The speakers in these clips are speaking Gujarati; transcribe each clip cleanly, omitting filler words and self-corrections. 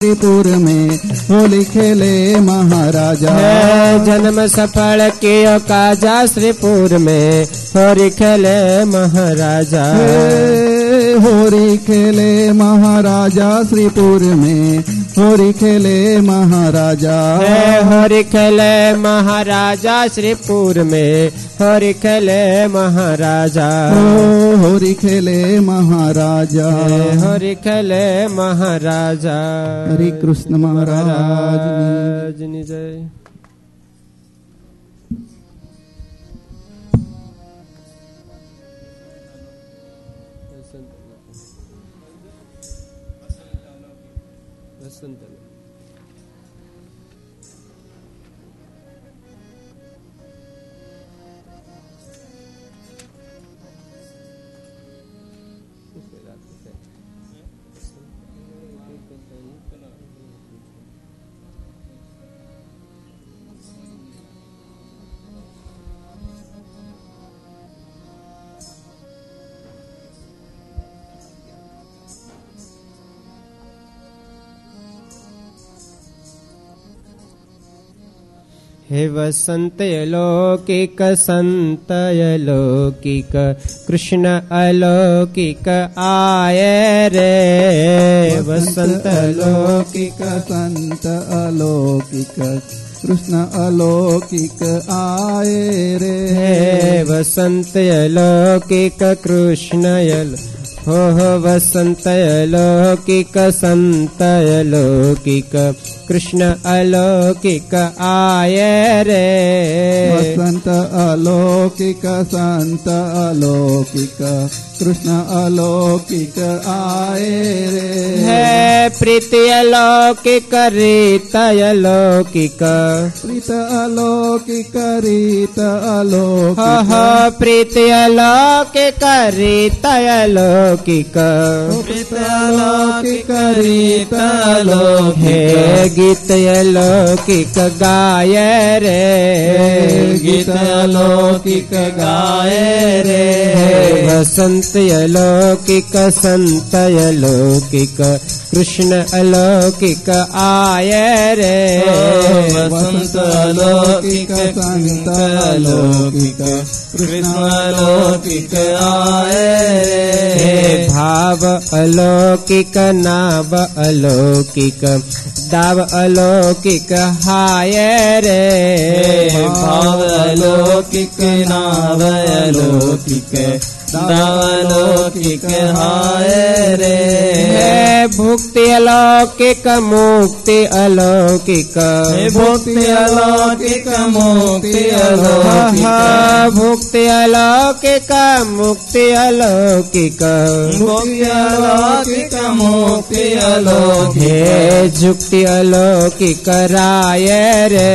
त्रिपुर में होली खेले महाराजा। जन्म सफल कियो काजा श्रीपुर में होली खेले महाराजा। होली खेले महाराजा श्रीपुर में होली खेले महाराजा। होली खेले महाराजा श्रीपुर में होली खेले महाराजा। होली खेले महाराजा। होली खेले महाराजा। हरे कृष्ण महाराज जी जय। हे वसंत अलौकिक संत अलौकिक कृष्ण अलौकिक आए रे। वसंत अलौकिक संत अलौकिक कृष्ण अलौकिक आए रे। वसंत अलौकिक कृष्ण हो वसंत अलौकिक संत अलौकिक कृष्ण अलौकिक आए रे। वसंत अलौकिक संत अलौकिक कृष्ण अलौकिक आए रे। है प्रीति अलौकिक रीत अलौकिक प्रीत अलौकिक रीत अलौकिक। प्रीति अलौकिक रीत अलौकिक प्रीत अलौकिक रीत अलौकिक। गीत अलौकिक गाय रे। गीत अलौकिक गाय रे। वसंत अलौकिक संत अलौकिक कृष्ण अलौकिक आए रे। वसंत अलौकिक संत अलौकिक कृष्ण अलौकिक आए रे। भाव अलौकिक नाव अलौकिक दाव अलौकिक हाय रे। भाव अलौकिक नाव अलौकिक दाव अलौकिक हाय रे। भुक्ति अलौकिक मुक्ति अलौकिक भुक्ति अलौकिक मुक्ति अलौकिक। भुक्ति अलौकिक मुक्ति अलौकिक मुक्ति अलौकिक मुक्ति अलौकिक। जुक्ति अलौकिक राय रे।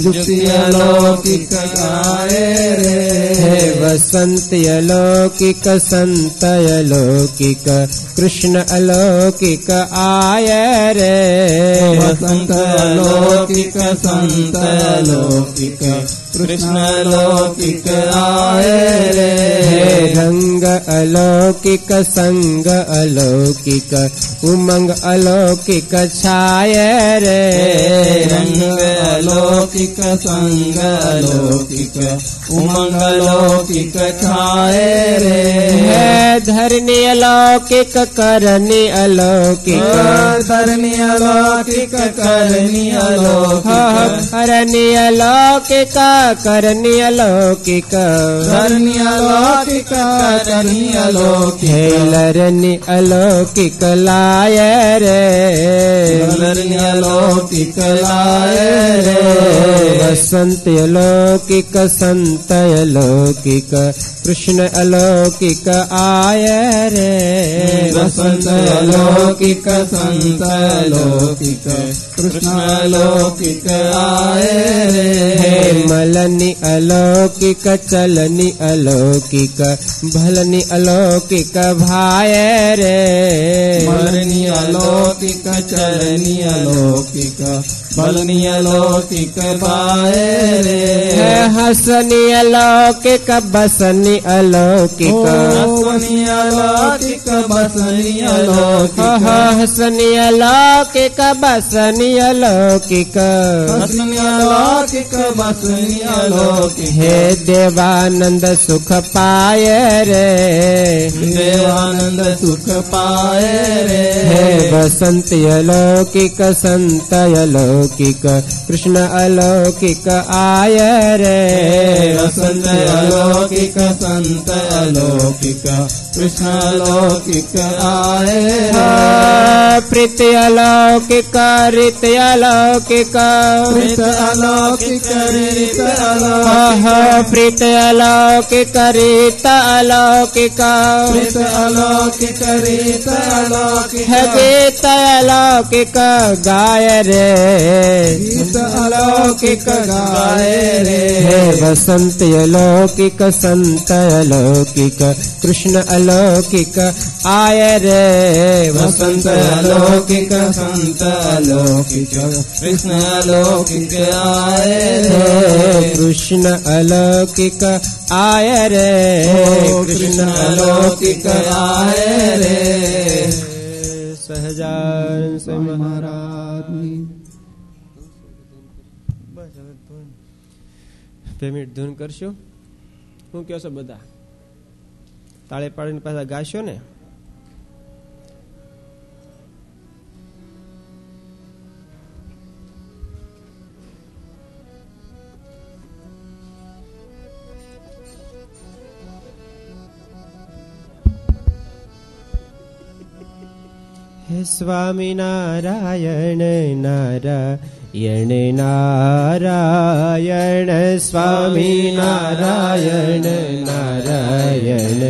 जुक्ति अलौकिक राय रे। वसंत अलौकिक संत अलौकिक कृष्ण अलौकिक आए रे। वसंत अलौकिक संत अलौकिक कृष्ण अलौकिक आए रे। रंग अलौकिक संग अलौकिक उमंग अलौकिक छाए रे। रंग अलौकिक संग अलौकिक उमंग अलौकिक छाए रे। धरनी अलौकिक करनी अलौकिक धरनी अलौकिक करनी अलौकिक। हरनी अलौकिक करनी अलौकिक धरनी अलौकिक करनी अलौकिक। लरनी अलौकिक लाय रे। लरनी अलौकिक लाय रे। वसंत अलौकिक संत अलौकिक कृष्ण अलौकिक आय रे। वसंत अलौकिक संत अलौकिक कृष्ण अलौकिक आए रे। मलनी अलौकिक चलनी अलौकिक भलनी अलौकिक भाय रे। मलनी अलौकिक चलनी अलौकिक बलनीय लौकिक पाए रे हसनीय लौकिक बसनी अलौकिक हसनीय लौकिक बसनीय लौकिक हसनीय लौकिक बसनीय लौकिक हसनीय लौकिक बसनीय लौकिक हे देवानंद सुख पाए रे देवानंद सुख पाए रे हे बसंत अलौकिक संत अलौकिक कृष्ण अलौकिक आय रे वसंत अलौकिक संत अलौकिक कृष्ण अलौकिक आए रे प्रीति अलौकिक रीत अलौकिक प्रीत अलौकिक रीत अलौकिक प्रीत अलौकिक रीत अलौकिक प्रीत अलौकिक रीत अलौकिक गीत अलौकिक गाय रे गीत अलौकिक गाए रे हे वसंत अलौकिक संत अलौकिक कृष्ण अलौकिक आय रे वसंत अलौकिक संत अलौकिक कृष्ण अलौकिक आए रे कृष्ण अलौकिक आय रे कृष्ण अलौकिक आए रे સહજાનંદ સ્વામી महाराज 2 મિનિટ ધૂન કરશું. શું કહો છો બધા? તાળે પાડીને પાછા ગાશો ને? હે સ્વામિનારાયણ નારાયણ નારાયણ સ્વામિનારાયણ નારાયણ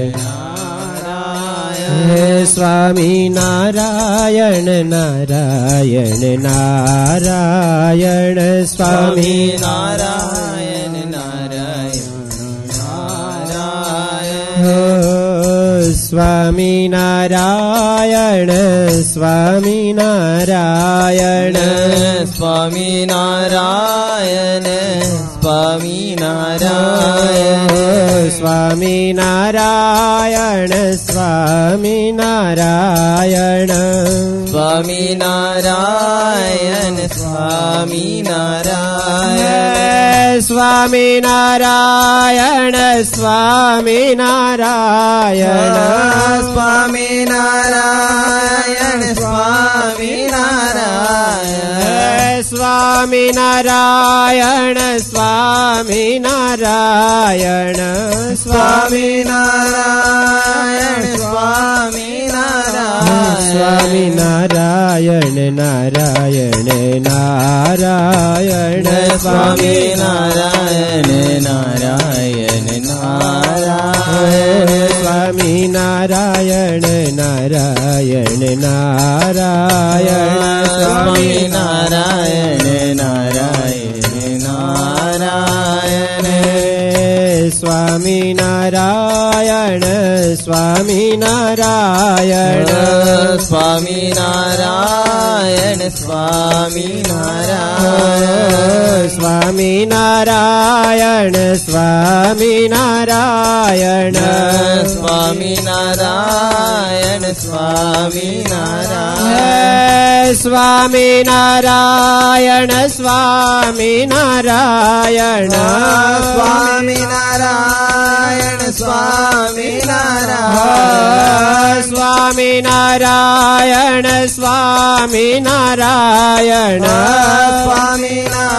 હે સ્વામિનારાયણ નારાયણ નારાયણ સ્વામિનારાયણ નારાયણ સ્વામિનારાયણ સ્વામિનારાયણ સ્વામિનારાયણ સ્વામિનારાયણ સ્વામિનારાયણ સ્વામિનારાયણ સ્વામિનારાયણ સ્વામિનારાયણ સ્વામિનારાયણ સ્વામિનારાયણ સ્વામિનારાયણ સ્વામિનારાયણ સ્વામિનારાયણ સ્વામિનારાયણ સ્વામિનારાયણ સ્વામિનારાયણ સ્વામિનારાયણ નારાયણ નારાયણ સ્વામિનારાયણ નારાયણ નારાયણ સ્વામિનારાયણ નારાયણ નારાયણ સ્વામિનારાયણ નારાયણ નારાયણ સ્વામિનારાયણ સ્વામિનારાયણ સ્વામિનારાયણ સ્વામિનારાયણ સ્વામિનારાયણ સ્વામિનારાયણ સ્વામિનારાયણ સ્વામિનારાયણ સ્વામિનારાયણ સ્વામિનારાયણ સ્વામિનારાયણ સ્વામિનારાયણ સ્વામિનારાયણ સ્વામિનારાયણ સ્વામિનારાયણ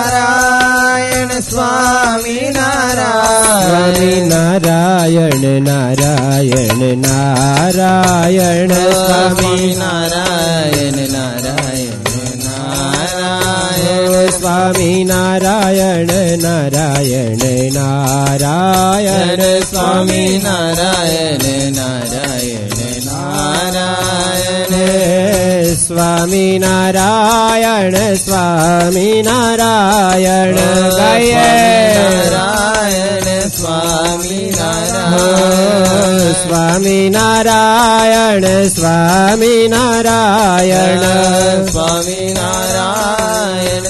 સ્વામિનારાયણ નારાયણ નારાયણ નારાયણ સ્વામિનારાયણ નારાયણ નારાયણ સ્વામિનારાયણ નારાયણ નારાયણ સ્વામિનારાયણ નારાયણ નારાયણ સ્વામિનારાયણ સ્વામિનારાયણ ગાયે નારાયણ સ્વામિનારાયણ સ્વામિનારાયણ સ્વામિનારાયણ સ્વામિનારાયણ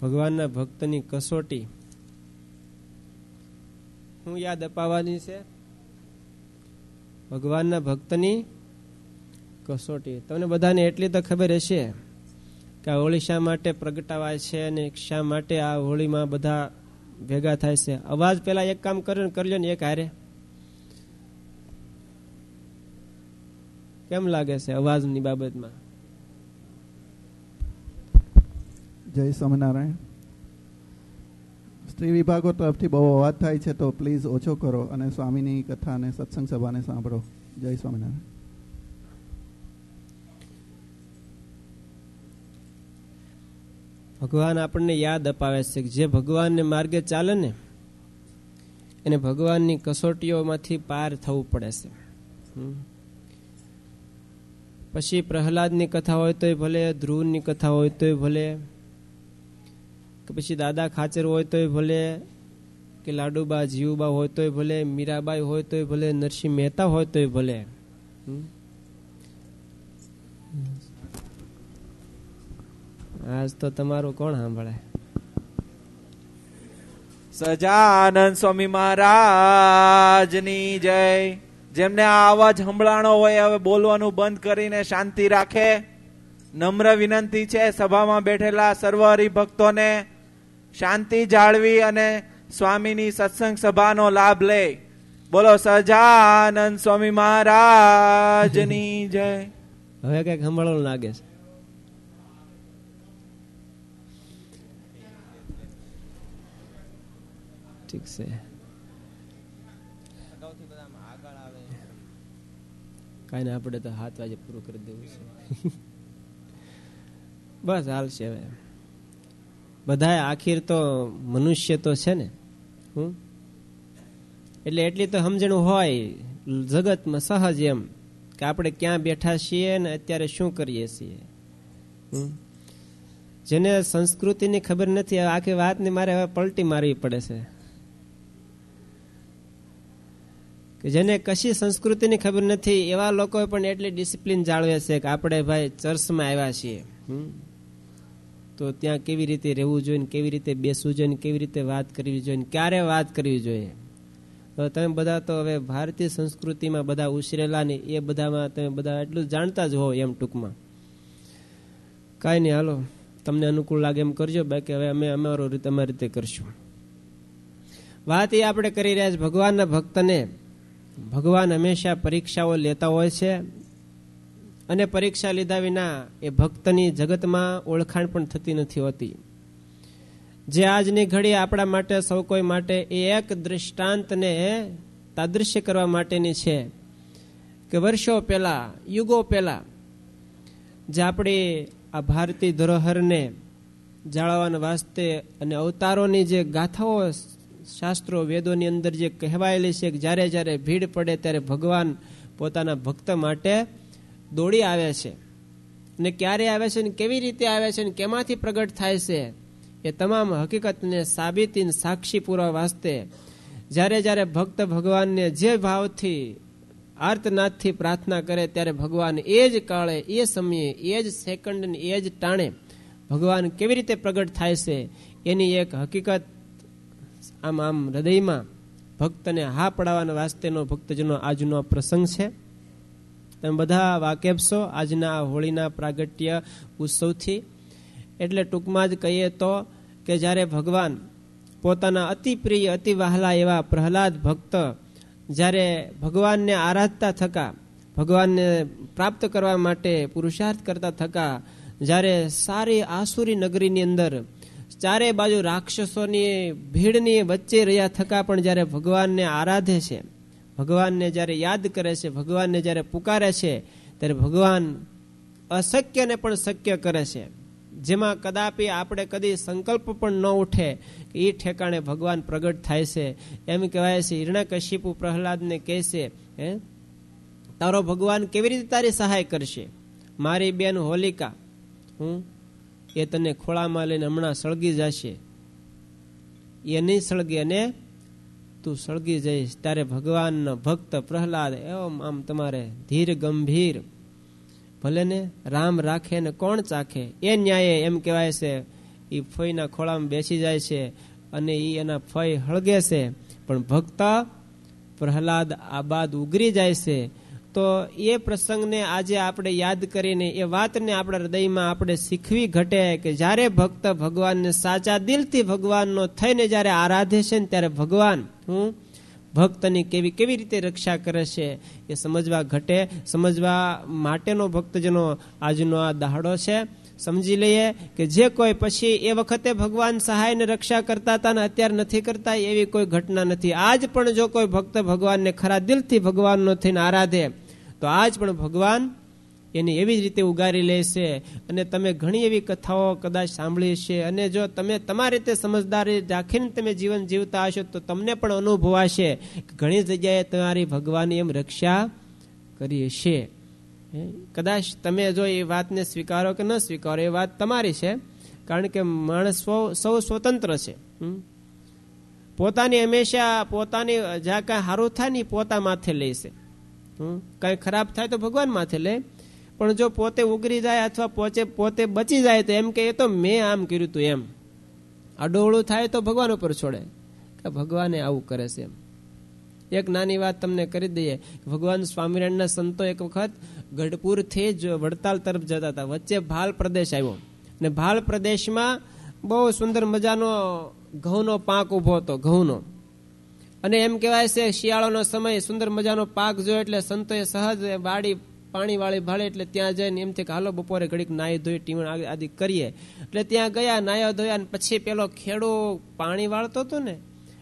ભગવાનના ભક્તની કસોટી શું યાદ અપાવવાની છે? ભગવાનના ભક્તની કસોટી. તમને બધાને એટલી તો ખબર હશે કે આ હોળી શા માટે પ્રગટાવાય છે અને શા માટે આ હોળીમાં બધા ભેગા થાય છે. અવાજ પેલા એક કામ કરજો ને એક હારે. કેમ લાગે છે અવાજની બાબતમાં? જય સ્વામિનારાયણ. સ્ત્રી વિભાગો તરફથી બહુ અવાજ થાય છે તો પ્લીઝ ઓછો કરો અને સ્વામીની કથા અને સત્સંગ સભાને સાંભળો. જય સ્વામિનારાયણ. ભગવાન આપણને યાદ અપાવે છે કે જે ભગવાનને માર્ગે ચાલે ને એને ભગવાનની કસોટીઓમાંથી પાર થવું પડે છે. પછી પ્રહલાદની કથા હોય તોય ભલે, ધ્રુવની કથા હોય તોય ભલે, કે પછી દાદા ખાચર હોય તોય ભલે, કે લાડુબા જીવુબા હોય તોય ભલે, મીરાબાઈ હોય તોય ભલે, નરસિંહ મહેતા હોય તોય ભલે. આજ તો તમારું કોણ સાંભળે? સજાનંદ સ્વામી મહારાજની જય. જેમને આ અવાજ સંભળાણો હોય હવે બોલવાનું બંધ કરીને શાંતિ રાખે. નમ્ર વિનંતી છે સભામાં બેઠેલા સર્વ હરિભક્તોને શાંતિ જાળવી અને સ્વામીની સત્સંગ સભાનો લાભ લે. બોલો સજાનંદ સ્વામી મહારાજની જય. હવે કઈક સંભળવાનું લાગે છે. ઠીક છે. કઈ ને આપણે તો 7 વાગે પૂરું કરી દેવું છે. બસ હાલશે. હવે બધા આખીર તો મનુષ્ય તો છે ને. એટલે એટલી તો સમજણ હોય જગતમાં સહજ એમ કે આપણે ક્યાં બેઠા છીએ ને અત્યારે શું કરીએ છીએ. જેને સંસ્કૃતિની ખબર નથી આખી વાતની મારે હવે પલટી મારવી પડે છે. કે જેને કશી સંસ્કૃતિની ખબર નથી એવા લોકો પણ એટલી ડિસિપ્લિન જાળવે છે કે આપણે ભાઈ ચર્ચમાં આવ્યા છીએ તો ત્યાં કેવી રીતે રહેવું જોઈએ, કેવી રીતે બેસવું જોઈએ, કેવી રીતે વાત કરવી જોઈએ, ક્યારે વાત કરવી જોઈએ. તો તમે બધા તો હવે ભારતીય સંસ્કૃતિમાં બધા ઉછરેલા ને એ બધામાં તમે બધા એટલું જાણતા જ હો એમ ટૂંકમાં. કાંઈ નહીં, હાલો તમને અનુકૂળ લાગે એમ કરજો, બાકી હવે અમે અમારી રીતે કરશું. વાત એ આપણે કરી રહ્યા છીએ ભગવાનના ભક્તને ભગવાન હંમેશા પરીક્ષાઓ લેતા હોય છે અને પરીક્ષા લીધા વિના એ ભક્તની જગતમાં ઓળખાણ પણ થતી નથી હોતી. જે આજની ઘડી આપણા માટે સૌ કોઈ માટે એ એક દૃષ્ટાંતને તાદૃશ્ય કરવા માટેની છે કે વર્ષો પહેલા, યુગો પહેલા જે આપણી આ ભારતીય ધરોહરને જાળવવાના વાસ્તે અને અવતારોની જે ગાથાઓ શાસ્ત્રો વેદોની અંદર જે કહેવાયેલી છે કે જ્યારે જ્યારે ભીડ પડે ત્યારે ભગવાન પોતાના ભક્ત માટે દોડી આવે છે અને ક્યારે આવે છે ને કેવી રીતે આવે છે ને કેમાંથી પ્રગટ થાય છે એ તમામ હકીકતને સાબિતી સાક્ષી પૂરવા વાસ્તે જ્યારે જ્યારે ભક્ત ભગવાનને જે ભાવથી આર્તનાદથી પ્રાર્થના કરે ત્યારે ભગવાન એ જ કાળે, એ સમયે, એ જ સેકન્ડ, એ જ ટાણે ભગવાન કેવી રીતે પ્રગટ થાય છે એની એક હકીકત આમ હૃદયમાં ભક્તને હા પડાવવાના વાસ્તેનો ભક્તજનો આજનો પ્રસંગ છે. તમે બધા વાકેફ છો આજના હોળીના પ્રાગટ્ય ઉત્સવથી. એટલે ટૂંકમાં જ કહીએ તો કે જ્યારે ભગવાન પોતાના અતિ પ્રિય, અતિ વહાલા એવા પ્રહલાદ ભક્ત જ્યારે ભગવાનને આરાધતા થકા, ભગવાનને પ્રાપ્ત કરવા માટે પુરુષાર્થ કરતા થકા, જ્યારે સારી આસુરી નગરીની અંદર ચારે બાજુ રાક્ષસોની ભીડની વચ્ચે રહ્યા થકા પણ જ્યારે ભગવાનને આરાધે છે, ભગવાનને જ્યારે યાદ કરે છે, ભગવાનને જ્યારે પુકારે છે ત્યારે ભગવાન અશક્યને પણ શક્ય કરે છે. જેમાં કદાપી આપણે કદી સંકલ્પ પણ ન ઉઠે કે એ ઠેકાણે ભગવાન પ્રગટ થાય છે. એમ કહેવાય છે હિરણ્યકશિપુ પ્રહલાદને કહે છે, તારો ભગવાન કેવી રીતે તારી સહાય કરશે? મારી બેન હોલિકા એ તને ખોળામાં લઈને હમણાં સળગી જશે, એ નહીં સળગે અને તું સળગી જઈશ. ત્યારે ભગવાનનો ભક્ત પ્રહલાદ એમ આમ તમારે ધીર ગંભીર, ભલે ને રામ રાખે ને કોણ ચાખે, એ ન્યાયે એમ કહેવાય છે એ ફઈના ખોળામાં બેસી જાય છે અને એ એના ફઈ હળગે છે, પણ ભક્ત પ્રહલાદ આબાદ ઉગરી જાય છે. તો એ પ્રસંગને આજે આપણે યાદ કરીને એ વાતને આપણા હૃદયમાં આપણે શીખવી ઘટે કે જ્યારે ભક્ત ભગવાનને સાચા દિલથી ભગવાનનો થઈને જ્યારે આરાધે છે ને ત્યારે ભગવાન ભક્તની કેવી રીતે રક્ષા કરે છે એ સમજવા ઘટે. સમજવા માટેનો ભક્તજનો આજનો આ દાહડો છે. સમજી લઈએ કે જે કોઈ પછી એ વખતે ભગવાન સહાય ને રક્ષા કરતા હતા ને અત્યારે નથી કરતા એવી કોઈ ઘટના નથી. આજ પણ જો કોઈ ભક્ત ભગવાનને ખરા દિલથી ભગવાનનો થઈને આરાધે તો આજ પણ ભગવાન એની એવી જ રીતે ઉગારી લે છે. અને તમે ઘણી એવી કથાઓ કદાચ સાંભળી છે અને જો તમે તમારી રીતે સમજદારી રાખીને તમે જીવન જીવતા હશો તો તમને પણ અનુભવાશે કે ઘણી જગ્યાએ તમારી ભગવાને એમ રક્ષા કરી છે. કદાચ તમે જો એ વાતને સ્વીકારો કે ન સ્વીકારો એ વાત તમારી છે, કારણ કે માણસ સૌ સ્વતંત્ર છે. પોતાની હંમેશા પોતાની જ્યાં કાંઈ સારું થાય ને પોતા માથે લે છે, કાંઈ ખરાબ થાય તો ભગવાન માથે લે, પણ જો પોતે ઉગરી જાય અથવા પોતે બચી જાય તો એમ કે એ તો મેં આમ કર્યું તું, એમ અડોળું થાય તો ભગવાન ઉપર છોડે કે ભગવાને આવું કરે છે. એમ એક નાની વાત તમને કરી દઈએ. ભગવાન સ્વામિનારાયણના સંતો એક વખત ગઢપુરથી જ વડતાલ તરફ જતા હતા. વચ્ચે ભાલ પ્રદેશ આવ્યો ને ભાલ પ્રદેશમાં બહુ સુંદર મજાનો ઘઉંનો પાક ઉભો હતો, ઘઉંનો. અને એમ કહેવાય છે શિયાળાનો સમય સુંદર મજાનો પાક જોયો એટલે સંતોએ સહજ વાડી પાણી વાળી ભાળે એટલે ત્યાં જઈને એમ કે હાલો બપોરે ઘડીક નાહી ધોઈ ટીવણ આદિ કરીએ. એટલે ત્યાં ગયા, નાહ્યા ધોયા, પછી પેલો ખેડૂ પાણી વાળતો હતો ને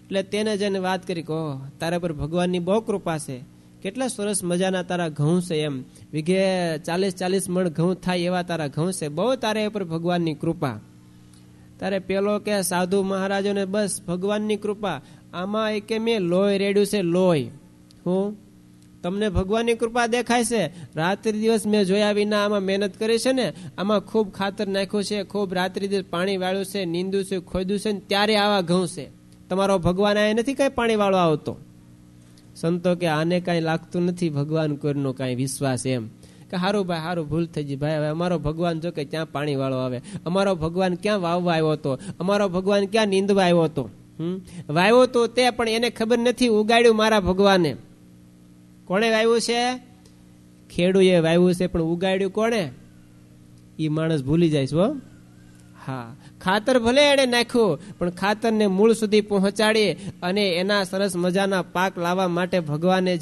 એટલે તેને જઈને વાત કરી કે ઓહ તારા પર ભગવાનની બહુ કૃપા છે, કેટલા સરસ મજાના તારા ઘઉં છે, એમ વીઘે 40-40 મણ ઘઉં થાય એવા તારા ઘઉં છે, બહુ તારા પર ભગવાનની કૃપા. તારે પેલો કે સાધુ મહારાજોને બસ ભગવાનની કૃપા, આમાં એ કે મેં લોહી રેડ્યું છે, લોહી. હું તમને ભગવાનની કૃપા દેખાય છે? રાત્રિ દિવસ મેં જોયા વિના આમાં મહેનત કરી છે ને, આમાં ખૂબ ખાતર નાખ્યું છે, ખૂબ રાત્રિ દિવસ પાણી વાળ્યું છે, નીંદું છે, ખોદ્યું છે, ત્યારે આવા ઘઉં છે. તમારો ભગવાન આ નથી કઈ પાણી વાળો આવતો. સંતો કે આને કઈ લાગતું નથી ભગવાન કોઈનો કઈ વિશ્વાસ, એમ કે હારું ભાઈ હારું, ભૂલ થઈ ગઈ ભાઈ, હવે અમારો ભગવાન જો કે ક્યાં પાણી વાળો આવે, અમારો ભગવાન ક્યાં વાવવા આવ્યો હતો, અમારો ભગવાન ક્યાં નીંદવા આવ્યો હતો. વાવ્યો તો તે પણ એને ખબર નથી ઉગાડ્યું મારા ભગવાને. કોણે વાવ્યું છે? ખેડૂએ વાવ્યું છે, પણ ઉગાડ્યું કોણે? એ માણસ ભૂલી જાય છે. હા, ખાતર ભલે એને નાખ્યું પણ ખાતરને મૂળ સુધી પહોંચાડી અને એના સરસ મજાના પાક લાવવા માટે ભગવાને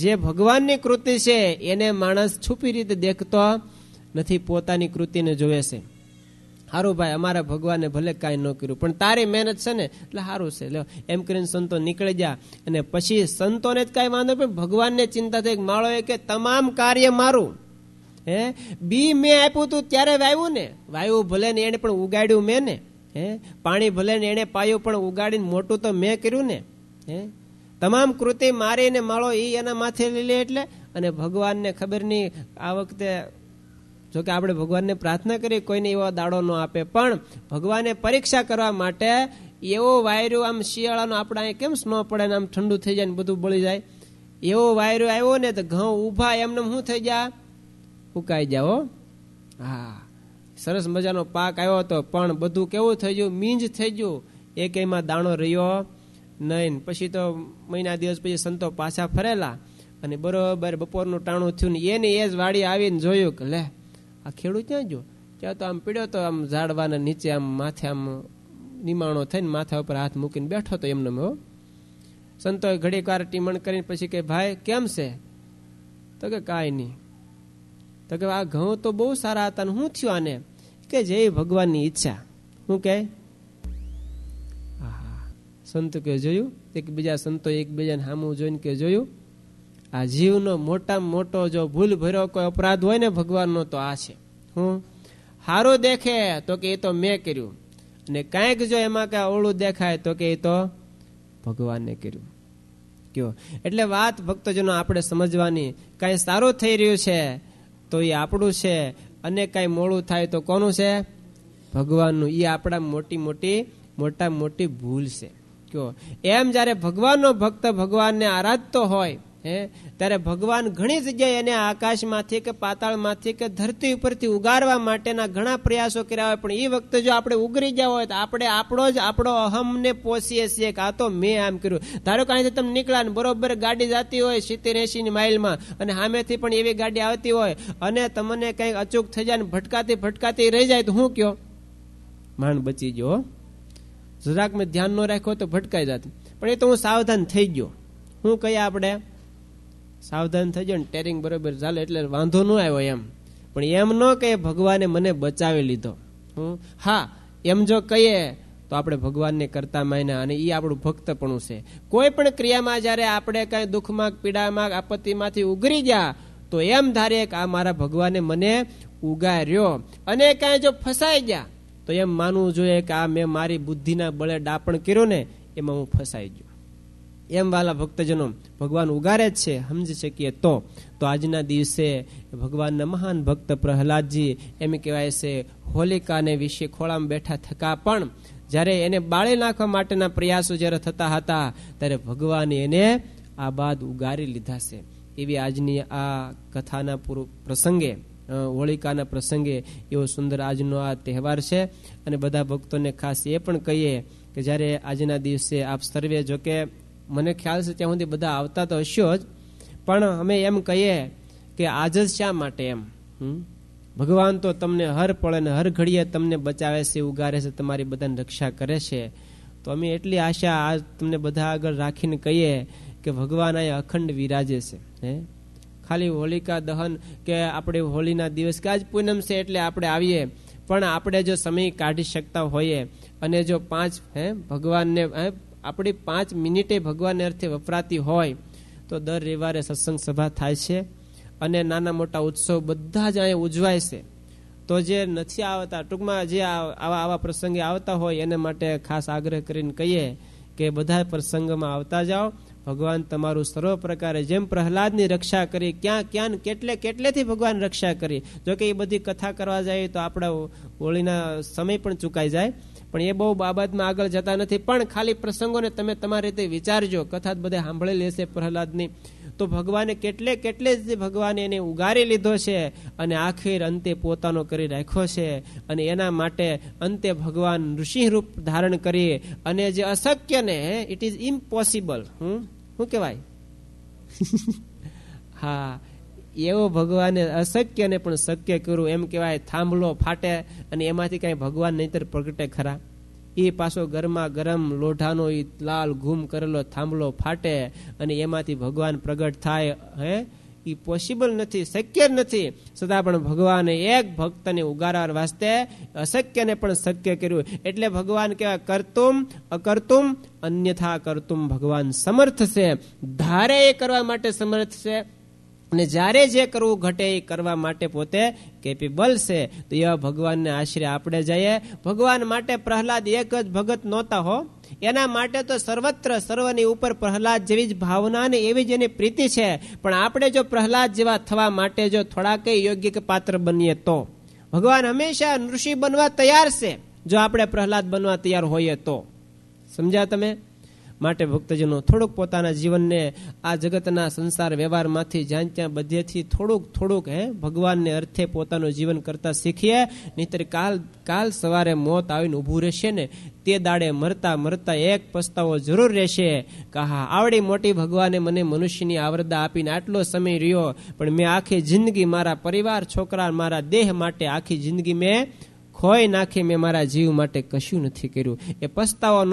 જે ભગવાનની કૃતિ છે એને માણસ છુપી રીતે દેખતો નથી, પોતાની કૃતિને જોવે છે. સારું ભાઈ અમારા ભગવાને ભલે કાંઈ ન કર્યું પણ તારી મહેનત છે ને એટલે સારું છે, લો એમ કરીને સંતો નીકળી ગયા. અને પછી સંતોને જ કાંઈ વાંધો પણ ભગવાનને ચિંતા થઈ, માળો કે તમામ કાર્ય મારું, બી મેં આપ્યું તું ત્યારે વાવ્યું ને, વાવ્યું ભલે ને એને પણ ઉગાડ્યું મેં ને, પાણી ભલે ને એને પાયું પણ ઉગાડીને મોટું તો મેં કર્યું ને, તમામ કૃતિ મારી ને માળો એ એના માથે લઈ લે. એટલે અને ભગવાનને ખબર નહીં, આ વખતે જોકે આપણે ભગવાનને પ્રાર્થના કરીએ કોઈને એવો દાડો ન આપે, પણ ભગવાને પરીક્ષા કરવા માટે એવો વાયરો આમ શિયાળાનો આપણે અહીં કેમ સ્નો પડે ને આમ ઠંડુ થઈ જાય ને બધું બળી જાય, એવો વાયરો આવ્યો ને તો ઘઉં ઊભા એમને શું થઈ ગયા? ઉકાઈ જાઓ. હા, સરસ મજાનો પાક આવ્યો હતો પણ બધું કેવું થઈ ગયું? મીંજ થઈ ગયું, એક એમાં દાણો રહ્યો નહીં. પછી તો મહિના દિવસ પછી સંતો પાછા ફરેલા અને બરોબર બપોરનું ટાણું થયું ને એની એ જ વાડી આવીને જોયું કે લે આ ખેડૂત ક્યાં ગયો? ત્યાં તો આમ પીડ્યો તો આમ ઝાડવાના નીચે આમ માથે આમ નિમાણો થઈને માથા ઉપર હાથ મૂકીને બેઠો તો એમને. સંતોએ ઘડીક વાર ટીમણ કરીને પછી કે ભાઈ કેમ છે? તો કે કાંઈ નહીં. તો કે આ ઘઉં તો બહુ સારા હતા ને શું થયું આને? કે જય ભગવાનની ઈચ્છા. શું કે સંતો કે જોયું, એકબીજા સંતો એકબીજાને સામું જોઈને કે જોયું, આ જીવનો મોટામાં મોટો જો ભૂલ ભર્યો કોઈ અપરાધ હોય ને ભગવાનનો તો આ છે. હું સારું દેખે તો કે એ તો મેં કર્યું, અને કાંઈક જો એમાં કઈ અવળું દેખાય તો કે એ તો ભગવાને કર્યું. કયો એટલે વાત ભક્તજનો આપણે સમજવાની, કાંઈ સારું થઈ રહ્યું છે તો એ આપણું છે, અને કાંઈ મોડું થાય તો કોનું છે? ભગવાનનું. એ આપણા મોટામાં મોટી ભૂલ છે. કયો એમ જયારે ભગવાનનો ભક્ત ભગવાનને આરાધતો હોય ત્યારે ભગવાન ઘણી જગ્યાએ એને આકાશમાંથી કે પાતાળમાંથી કે ધરતી ઉપરથી ઉગારવા માટેના ઘણા પ્રયાસો કર્યા હોય, પણ એ વખતે જો આપણે ઉગરી ગયા હોય તો આપણે આપણો અહમને પોષીએ છીએ કે આ તો મેં આમ કર્યું. ધારો કે અહીંથી તમે નીકળ્યા ને બરોબર ગાડી જતી હોય 70-80 માઇલમાં અને સામેથી પણ એવી ગાડી આવતી હોય અને તમને કંઈક અચૂક થઈ જાય ને ભટકાતી રહી જાય તો શું કયો? માંડ બચી ગયો, જરાક મેં ધ્યાન ન રાખ્યો તો ભટકાઈ જાત, પણ એ તો હું સાવધાન થઈ ગયો. શું કહીએ આપણે? સાવધાન થઈ ગયો ને ટેરિંગ બરોબર ચાલે એટલે વાંધો ન આવ્યો એમ. પણ એમ ન કહીએ ભગવાને મને બચાવી લીધો. હા, એમ જો કહીએ તો આપણે ભગવાનને કરતા માન્યા અને એ આપણું ભક્તપણું છે. કોઈ પણ ક્રિયામાં જયારે આપણે કઈ દુઃખમાં, પીડામાં, આપત્તિમાંથી ઉગરી ગયા તો એમ ધારીએ કે આ મારા ભગવાને મને ઉગાર્યો. અને કઈ જો ફસાઈ ગયા તો એમ માનવું જોઈએ કે આ મેં મારી બુદ્ધિના બળે ડાપણ કર્યું ને એમાં હું ફસાઈ ગયો. એમ વાલા ભક્તજનો, ભગવાન ઉગારે જ છે સમજી શકીએ તો આજના દિવસે ભગવાનના મહાન ભક્ત પ્રહલાદજી એમ કહેવાય છે હોલિકાને વિશે ખોળામાં બેઠા થકા પણ જ્યારે એને બાળી નાખવા માટેના પ્રયાસો જ્યારે થતા હતા ત્યારે ભગવાને એને આ બાદ ઉગારી લીધા છે. એવી આજની આ કથાના પ્રસંગે, હોળિકાના પ્રસંગે એવો સુંદર આજનો આ તહેવાર છે. અને બધા ભક્તોને ખાસ એ પણ કહીએ કે જ્યારે આજના દિવસે આપ સર્વે, જોકે મને ખ્યાલ છે ત્યાં સુધી બધા આવતા તો હશો જ, પણ અમે એમ કહીએ કે આજ જ શા માટે એમ? ભગવાન તો તમને હર પળે ને હર ઘડીએ તમને બચાવે છે, ઉગારે છે, તમારી બધાની રક્ષા કરે છે. તો અમે એટલી આશા આજ તમને બધા આગળ રાખીને કહીએ કે ભગવાન અહીંયા અખંડ વિરાજે છે. ખાલી હોલિકા દહન કે આપણે હોળીના દિવસ કે આજ પૂનમ છે એટલે આપણે આવીએ, પણ આપણે જો સમય કાઢી શકતા હોઈએ અને જો ભગવાનને આપણી 5 મિનિટે ભગવાનને અર્થે વપરાતી હોય તો દર રવિવારે સત્સંગ સભા થાય છે અને નાના મોટા ઉત્સવ બધા જ અહીંયા ઉજવાય છે. તો જે નથી આવતા, ટૂંકમાં જે આવા પ્રસંગે આવતા હોય એને માટે ખાસ આગ્રહ કરીને કહીએ કે બધા પ્રસંગમાં આવતા જાઓ. ભગવાન તમારું સર્વ પ્રકારે જેમ પ્રહલાદની રક્ષા કરી, ક્યાં કેટલેથી ભગવાન રક્ષા કરી. જોકે એ બધી કથા કરવા જાય તો આપણા હોળીના સમય પણ ચૂકાઈ જાય, પણ એ બહુ બાબતમાં આગળ જતા નથી. પણ ખાલી પ્રસંગોને તમે તમારી રીતે વિચારજો. કથા બધા સાંભળેલી હશે પ્રહલાદની, તો ભગવાને કેટલે ભગવાને એને ઉગારી લીધો છે અને આખીર અંતે પોતાનો કરી રાખ્યો છે. અને એના માટે અંતે ભગવાન ઋષિ રૂપ ધારણ કરી અને જે અશક્યને ઇટ ઇઝ ઇમ્પોસિબલ, શું કહેવાય? હા, એવો ભગવાને અશક્યને પણ શક્ય કર્યું. એમ કહેવાય થાંભલો ફાટે અને એમાંથી કઈ ભગવાન નહીતર પ્રગટે ખરા? એ પાછો ગરમા ગરમ લોઢાનો લાલ ઘૂમ કરેલો થાંભલો ફાટે અને એમાંથી ભગવાન પ્રગટ થાય? એ પોસિબલ નથી, શક્ય નથી. છતાં પણ ભગવાને એક ભક્તને ઉગારવા વાસ્તે અશક્યને પણ શક્ય કર્યું. એટલે ભગવાન કહેવાય કરતુમ અકર્તુમ અન્યથા કરતુમ ભગવાન સમર્થ છે. ધારે એ કરવા માટે સમર્થ છે અને જ્યારે જે કરવું ઘટે એ કરવા માટે પોતે કેપેબલ છે. તો એવા ભગવાનને આશરે આપણે જઈએ. ભગવાન માટે પ્રહલાદ એક જ ભગત નહોતા હો, એના માટે તો સર્વત્ર સર્વની ઉપર પ્રહલાદ જેવી જ ભાવના ને એવી જ એની પ્રીતિ છે. પણ આપણે જો પ્રહલાદ જેવા થવા માટે જો થોડા કઈ યોગ્ય કે પાત્ર બનીએ તો ભગવાન હંમેશા ઋષિ બનવા તૈયાર છે, જો આપણે પ્રહલાદ બનવા તૈયાર હોઈએ તો. સમજ્યા તમે? માટે ભક્તજનો થોડુંક પોતાના જીવનને આ જગતના સંસાર વ્યવહારમાંથી જ્યાં ત્યાં બધેથી થોડુંક ભગવાનને અર્થે પોતાનું જીવન કરતા શીખીએ. નહીતર કાલ સવારે મોત આવીને ઊભું રહેશે ને તે દાડે મરતા એક પસ્તાવો જરૂર રહેશે કે હા, આવડી મોટી ભગવાને મને મનુષ્યની આવરદા આપીને આટલો સમય રહ્યો, પણ મેં આખી જિંદગી મારા પરિવાર, છોકરા, મારા દેહ માટે આખી જિંદગી મેં ખોઈ નાખી, મેં મારા જીવ માટે કશું નથી કર્યું. એ પસ્તાવું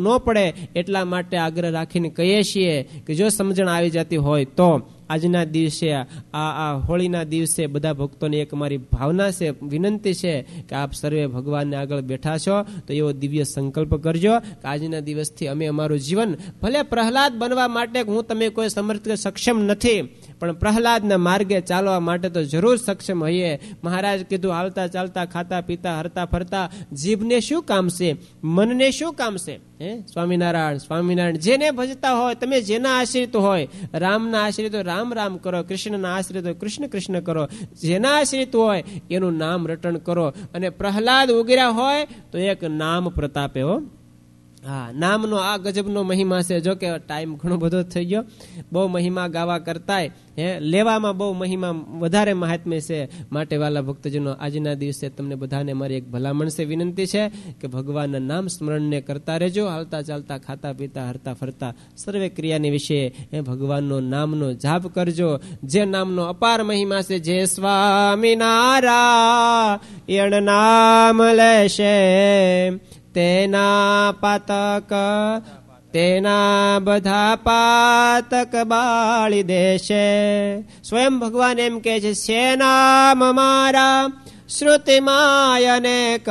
ન પડે એટલા માટે આગ્રહ રાખીને કહીએ છીએ કે જો સમજણ આવી જતી હોય તો આજના દિવસે આ હોળીના દિવસે બધા ભક્તોને એક મારી ભાવના છે, વિનંતી છે કે આપ સર્વે ભગવાનને આગળ બેઠા છો તો એવો દિવ્ય સંકલ્પ કરજો કે આજના દિવસથી અમે અમારું જીવન, ભલે પ્રહલાદ બનવા માટે હું તમે કોઈ સમર્થ સક્ષમ નથી, પણ પ્રહલાદના માર્ગે ચાલવા માટે તો જરૂર સક્ષમ હોઈએ. મહારાજ કીધું હાલતા ચાલતા ખાતા પીતા હરતા ફરતા જીભને શું કામ છે, મનને શું કામ છે? સ્વામિનારાયણ જેને ભજતા હોય, તમે જેના આશ્રિત હોય, રામના આશ્રિત હોય રામ રામ કરો, કૃષ્ણના આશ્રિત હોય કૃષ્ણ કૃષ્ણ કરો, જેના આશ્રિત હોય એનું નામ રટણ કરો. અને પ્રહલાદ ઉગર્યા હોય તો એક નામ પ્રતાપે હો, હા, નામનો આ ગજબનો મહિમા છે. જો કે ટાઈમ ઘણો બધો થઈ ગયો. બહુ મહિમા ગાવા કરતાય લેવામાં બહુ મહિમા વધારે મહાત્મ્ય છે. માટે વાલા ભક્તજનો, આજના દિવસે તમને બધાને મારી એક ભલામણ છે, વિનંતી છે કે ભગવાનના નામ સ્મરણને કરતા રહેજો. હાલતા ચાલતા, ખાતા પીતા, હરતા ફરતા સર્વે ક્રિયાની વિશે ભગવાનનો નામનો જાપ કરજો. જે નામનો અપાર મહિમા છે. જે સ્વામિનારાયણ નામ લેશે તેના પાતક, તેના બધા પાતક બાળી દેશે. સ્વયં ભગવાન એમ કહે છે, છે નામ મારા શ્રુતિમાય અનેક,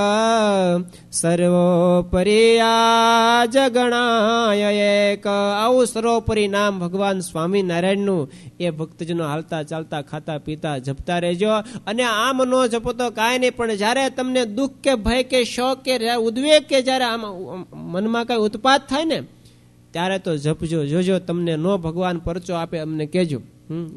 સર્વોપરી આ જગણાય એક. આવું સર્વોપરી નામ ભગવાન સ્વામિનારાયણનું એ ભક્તજનો હાલતા ચાલતા, ખાતા પીતા જપતા રહેજો. અને આમ નો જપો તો કાંઈ નહીં, પણ જયારે તમને દુઃખ કે ભય કે શોક કે ઉદ્વેગ કે જયારે આમ મનમાં કઈ ઉત્પાત થાય ને, ત્યારે તો જપજો. જોજો તમને નો ભગવાન પરચો આપે અમને કહેજો.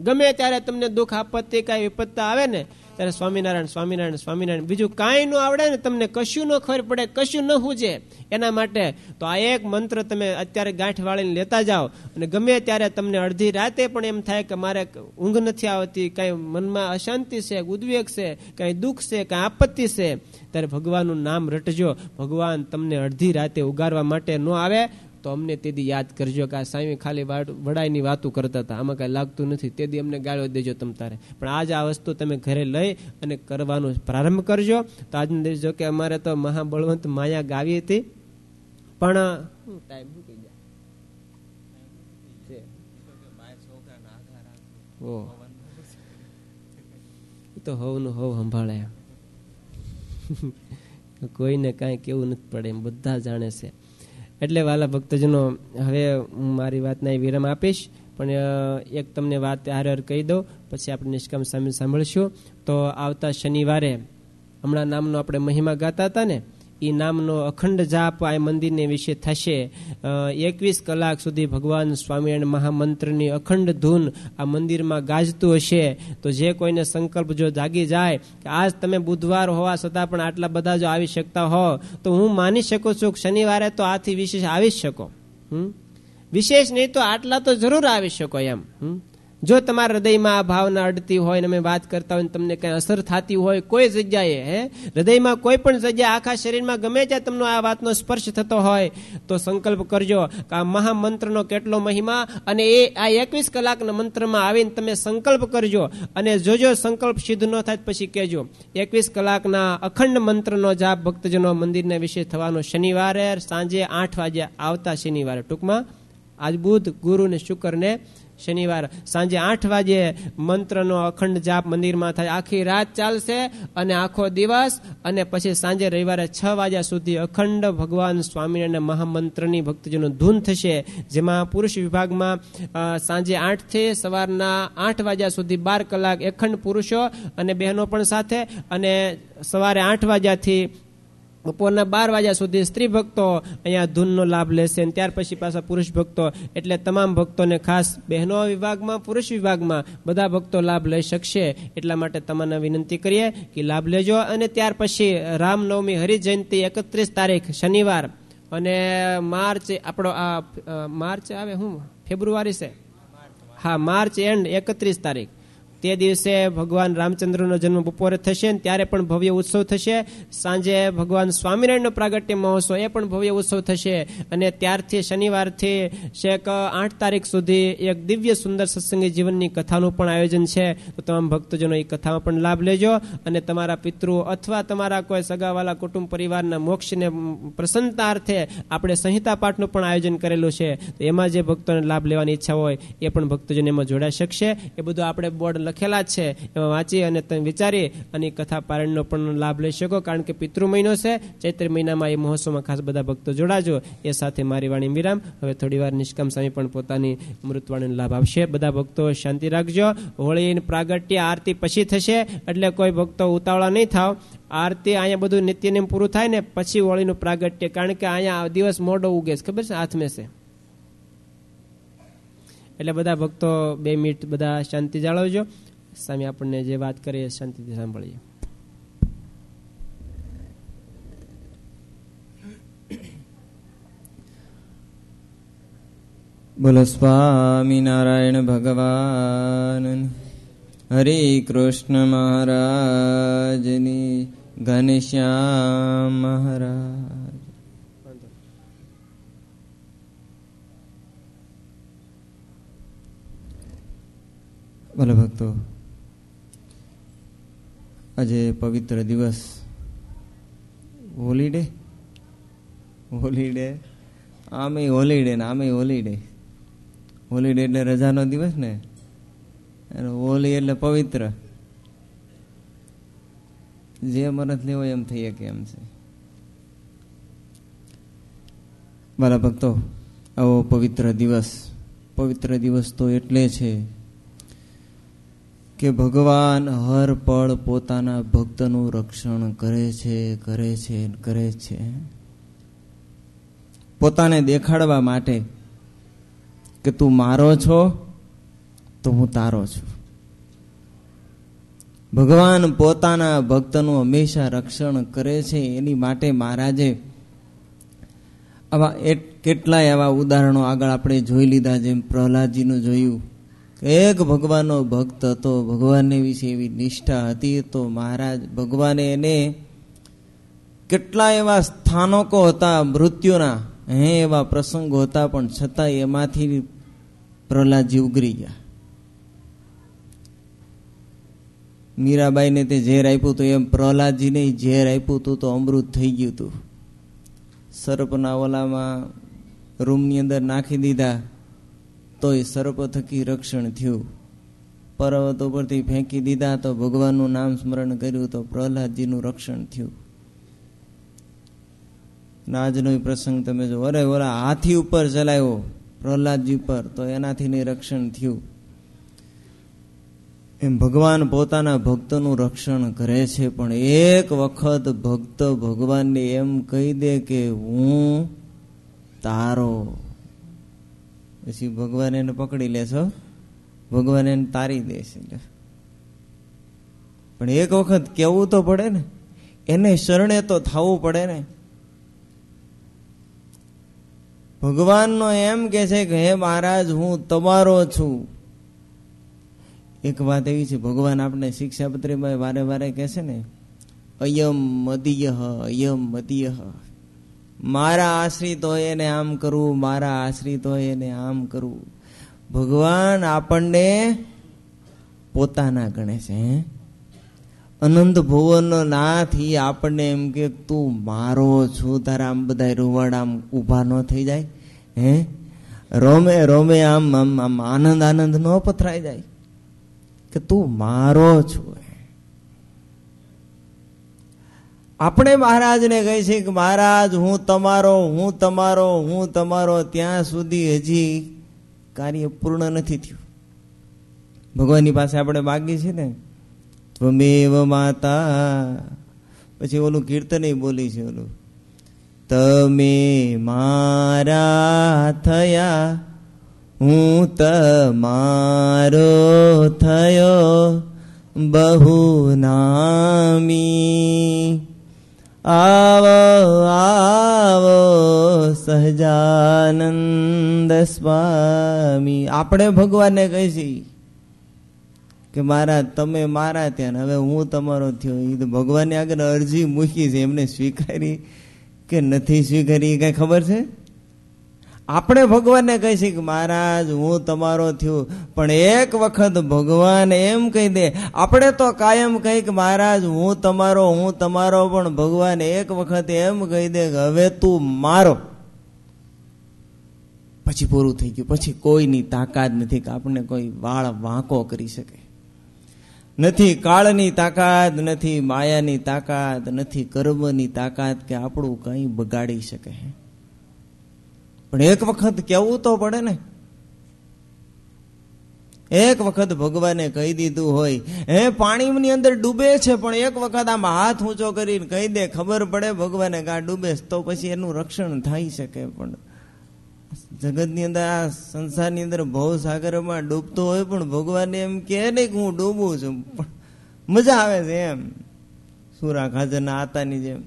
ગમે ત્યારે તમને દુઃખ આપત્તિ કઈ વિપત્તા આવે ને, ત્યારે સ્વામિનારાયણ સ્વામિનારાયણ સ્વામિનારાયણ, બીજું કાંઈ ન આવડે ને, તમને કશું ન ખબર પડે, કશું ન હુજે, એના માટે તો આ એક મંત્ર તમે અત્યારે ગાંઠ વાળીને લેતા જાઓ. અને ગમે ત્યારે તમને અડધી રાતે પણ એમ થાય કે મારે ઊંઘ નથી આવતી, કઈ મનમાં અશાંતિ છે, ઉદ્વેગ છે, કઈ દુઃખ છે, કઈ આપત્તિ છે, ત્યારે ભગવાનનું નામ રટજો. ભગવાન તમને અડધી રાતે ઉગારવા માટે ન આવે તો અમને તેદી યાદ કરજો કે આ સ્વામી ખાલી વડાઈની વાતો કરતા હતા, આમાં કાંઈ લાગતું નથી, તેદી અમને ગાળો દેજો તમ તારે. પણ આજ આ વસ્તુ તમે ઘરે લઈ અને કરવાનો પ્રારંભ કરજો. તો આજના દિવસ જો કે અમારે તો મહાબળવંત માયા ગાવી હતી, પણ ટાઈમ મૂકી જાય તો હવનું હવ સંભાળે, કોઈને કાંઈ કેવું નથી પડે, એમ બધા જાણે છે. એટલે વાલા ભક્તજનો, હવે હું મારી વાતના વિરામ આપીશ, પણ એક તમને વાત હાર કહી દઉં, પછી આપણે નિષ્કામ સ્વામી સાંભળીશું. તો આવતા શનિવારે હમણાં નામનો આપણે મહિમા ગાતા હતા ને, એ નામનો અખંડ જાપ આ મંદિરને વિશે થશે. 21 કલાક સુધી ભગવાન સ્વામિનારાયણ મહામંત્રની અખંડ ધૂન આ મંદિરમાં ગાજતું હશે. તો જે કોઈને સંકલ્પ જો જાગી જાય કે આજ તમે બુધવાર હોવા છતાં પણ આટલા બધા જો આવી શકતા હો, તો હું માની શકું છું કે શનિવારે તો આથી વિશેષ આવી શકો. વિશેષ નહીં તો આટલા તો જરૂર આવી શકો એમ. જો તમારા હૃદયમાં આ ભાવના અડતી હોય ને અમે વાત કરતા હોય, તમને કઈ અસર થતી હોય કોઈ જગ્યાએ, હૃદયમાં કોઈ પણ જગ્યાએ, આખા શરીરમાં ગમે ત્યાં તમને આ વાતનો સ્પર્શ થતો હોય, તો સંકલ્પ કરજો કે આ મહામંત્રનો કેટલો મહિમા, અને એ આ 21 કલાકના મંત્રમાં આવીને તમે સંકલ્પ કરજો. અને જોજો સંકલ્પ સિદ્ધ ન થાય પછી કહેજો. 21 કલાકના અખંડ મંત્રનો જાપ ભક્તજનો મંદિરના વિશે થવાનો શનિવારે સાંજે 8 વાગે, આવતા શનિવારે, ટૂંકમાં આજ બુધ, ગુરુ ને શુક્ર ને શનિવાર સાંજે 8 વાગે મંત્રનો અખંડ જાપ મંદિરમાં થાય. આખી રાત ચાલશે અને આખો દિવસ, અને પછી સાંજે રવિવારે 6 વાગ્યા સુધી અખંડ ભગવાન સ્વામિનારાયણ મહામંત્રની ભક્તજનો ધૂન થશે. જેમાં પુરુષ વિભાગમાં સાંજે 8 થી સવારના 8 વાગ્યા સુધી 12 કલાક અખંડ પુરુષો અને બહેનો પણ સાથે, અને સવારે 8 વાગ્યાથી બપોરના 12 વાગ્યા સુધી સ્ત્રી ભક્તો અહીંયા ધૂનનો લાભ લેશે. અને ત્યાર પછી પાછા પુરુષ ભક્તો, એટલે તમામ ભક્તોને ખાસ બહેનો વિભાગમાં, પુરુષ વિભાગમાં બધા ભક્તો લાભ લઈ શકશે. એટલા માટે તમને વિનંતી કરીએ કે લાભ લેજો. અને ત્યાર પછી રામનવમી હરિજયંતિ 31 તારીખ શનિવાર, અને માર્ચ આપણો આ માર્ચ આવે, હું ફેબ્રુઆરી છે, હા માર્ચ એન્ડ 31 તારીખ, તે દિવસે ભગવાન રામચંદ્રનો જન્મ બપોરે થશે, ત્યારે પણ ભવ્ય ઉત્સવ થશે. સાંજે ભગવાન સ્વામિનારાયણનો પ્રાગટ્ય મહોત્સવ, એ પણ ભવ્ય ઉત્સવ થશે. અને ત્યારથી શનિવારથી છેક 8 તારીખ સુધી એક દિવ્ય સુંદર સત્સંગી જીવનની કથાનું પણ આયોજન છે. તો તમામ ભક્તજનો એ કથામાં પણ લાભ લેજો. અને તમારા પિતૃ અથવા તમારા કોઈ સગાવાલા કુટુંબ પરિવારના મોક્ષને પ્રસન્નતાર્થે આપણે સંહિતા પાઠનું પણ આયોજન કરેલું છે. તો એમાં જે ભક્તોને લાભ લેવાની ઈચ્છા હોય એ પણ ભક્તજનો એમાં જોડાઈ શકશે. એ બધું આપણે બોર્ડ લખેલા છે, એમાં વાંચી અને તમે વિચારી અને કથા પારાયણનો પણ લાભ લઈ શકો. કારણ કે પિતૃ મહિનો છે, ચૈત્ર મહિનામાં એ મહોત્સવમાં ખાસ બધા ભક્તો જોડાજો. એ સાથે મારી વાણી વિરામ. હવે થોડી વાર નિષ્કામ સ્વામી પણ પોતાની અમૃતવાણીનો લાભ આપશે. બધા ભક્તો શાંતિ રાખજો. હોળી પ્રાગટ્ય આરતી પછી થશે, એટલે કોઈ ભક્તો ઉતાવળા નહીં થાવ. આરતી અહીંયા બધું નિત્યનેમ પૂરું થાય ને પછી હોળીનું પ્રાગટ્ય, કારણ કે અહીંયા દિવસ મોડો ઉગે છે, ખબર છે, હાથમે છે. એટલે બધા ભક્તો 2 મિનિટ બધા શાંતિ જાળવજો. સ્વામી આપણને જે વાત કરીએ શાંતિથી સાંભળીએ. બોલો સ્વામિનારાયણ ભગવાન. હરે કૃષ્ણ મહારાજની, ઘનશ્યામ મહારાજ. બોલો ભક્તો, આજે પવિત્ર દિવસ, હોલીડે આમે હોલીડે ને આમે હોલીડે. હોલીડે એટલે રજાનો દિવસ ને, હોલી એટલે પવિત્ર. જે મરત લેવો એમ થઈ શકે એમ છે. મારા ભક્તો, આવો પવિત્ર દિવસ તો એટલે છે કે ભગવાન હર પળ પોતાના ભક્તનું રક્ષણ કરે છે. પોતાને દેખાડવા માટે કે તું મારો છો તો હું તારો છું. ભગવાન પોતાના ભક્તનું હંમેશા રક્ષણ કરે છે. એની માટે મહારાજે આવા કેટલાય એવા ઉદાહરણો આગળ આપણે જોઈ લીધા. જેમ પ્રહલાદજીનું જોયું, એક ભગવાનનો ભક્ત હતો, ભગવાનને વિશે એવી નિષ્ઠા હતી, તો મહારાજ ભગવાને એને કેટલા એવા સ્થાનકો હતા મૃત્યુના, એવા પ્રસંગો હતા, પણ છતાં એમાંથી પ્રહલાદજી ઉગરી ગયા. મીરાબાઈને તે ઝેર આપ્યું હતું, એમ પ્રહલાદજીને ઝેર આપ્યું હતું તો અમૃત થઈ ગયું હતું. સર્પના ઓલામાં રૂમની અંદર નાખી દીધા તો એ સર્પ થકી રક્ષણ થયું. પર્વતો પરથી ફેંકી દીધા તો ભગવાનનું નામ સ્મરણ કર્યું તો પ્રહલાદજીનું રક્ષણ થયું. આજનો પ્રસંગ તમે જો, અરે ઓલા હાથી ઉપર ચલાવ્યો પ્રહલાદજી પર તો એનાથી રક્ષણ થયું. એમ ભગવાન પોતાના ભક્તનું રક્ષણ કરે છે. પણ એક વખત ભક્ત ભગવાનને એમ કહી દે કે હું તારો, પછી ભગવાન એને પકડી લેશો, ભગવાન એને તારી દેશે. પણ એક વખત કેવું તો પડે ને, એને શરણે તો થવું પડે ને. ભગવાનનો એમ કે છે કે હે મહારાજ હું તમારો છું. એક વાત એવી છે, ભગવાન આપણે શિક્ષાપત્રીમાં વારે વારે કહે છે ને, અયમ મદિય, મારા આશ્રિત હોય એને આમ કરવું, મારા આશ્રિત હોય એને આમ કરવું. ભગવાન આપણને પોતાના ગણે છે. અનંત ભુવનનો નાથ ઈ આપણને એમ કે તું મારો છું. તારા આમ બધા રૂવાડા આમ ઊભા ન થઈ જાય, રોમે રોમે આમ આનંદ ન પથરાઈ જાય કે તું મારો છું. આપણે મહારાજને કહી છે કે મહારાજ હું તમારો, ત્યાં સુધી હજી કાર્ય પૂર્ણ નથી થયું. ભગવાનની પાસે આપણે માગીએ છીએ ને, ત્વમેવ માતા, પછી ઓલું કીર્તન બોલી છે, ઓલું તમે મારા થયા, હું તમારો થયો, બહુ નામી. આવો સહજાનંદ સ્વામી. આપણે ભગવાનને કહીશી કે મહારાજ તમે મારા ત્યાં, હવે હું તમારો થયો. એ તો ભગવાનને આગળ અરજી મૂકી છે, એમને સ્વીકારી કે નથી સ્વીકારી કઈ ખબર છે? આપણે ભગવાનને કહી છે કે મહારાજ હું તમારો થયો, પણ એક વખત ભગવાન એમ કહી દે. આપણે તો કાયમ કહી કે મહારાજ હું તમારો, પણ ભગવાન એક વખત એમ કહી દે કે હવે તું મારો, પછી પૂરું થઈ ગયું. પછી કોઈની તાકાત નથી કે આપણને કોઈ વાળ વાંકો કરી શકે. નથી કાળની તાકાત, નથી માયાની તાકાત, નથી કર્મની તાકાત કે આપણું કઈ બગાડી શકે. પણ એક વખત કેવું તો પડે ને. એક વખત ભગવાને કહી દીધું હોય, પાણીની અંદર ડૂબે છે, પણ એક વખત આમ હાથ ઊંચો કરીને કહી દે, ખબર પડે ભગવાને કે આ ડૂબે, તો પછી એનું રક્ષણ થઈ શકે. પણ જગતની અંદર, આ સંસારની અંદર ભવસાગરમાં ડૂબતો હોય, પણ ભગવાન એમ કે નહીં કે હું ડૂબું છું, પણ મજા આવે છે એમ, સુરા ખાજરના આતાની જેમ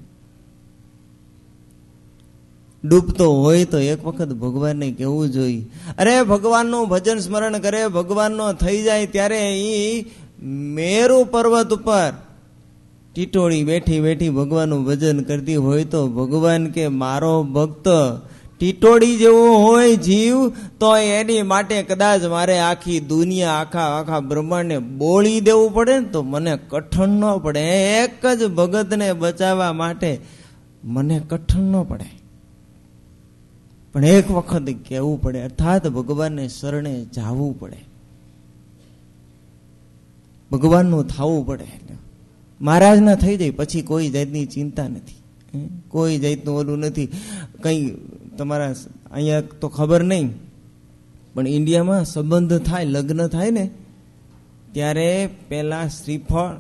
ડૂબતો હોય તો એક વખત ભગવાનને કહેવું જોઈએ. અરે ભગવાનનું ભજન સ્મરણ કરે, ભગવાનનો થઈ જાય ત્યારે એ મેરુ પર્વત ઉપર ટીટોળી બેઠી બેઠી ભગવાનનું ભજન કરતી હોય તો ભગવાન કે મારો ભક્ત ટીટોળી જેવો હોય જીવ તો એની માટે કદાચ મારે આખી દુનિયા આખા બ્રહ્માંડને બોળી દેવું પડે ને તો મને કઠણ ન પડે. એક જ ભગતને બચાવવા માટે મને કઠણ ન પડે, પણ એક વખત કહેવું પડે, અર્થાત ભગવાનને શરણે જાવું પડે, ભગવાનનું થવું પડે. મહારાજ ના થઈ જાય પછી કોઈ જાતની ચિંતા નથી, કોઈ જાતનું ઓલું નથી. કઈ તમારા અહીંયા તો ખબર નહીં, પણ ઇન્ડિયામાં સંબંધ થાય, લગ્ન થાય ને ત્યારે પેલા શ્રીફળ,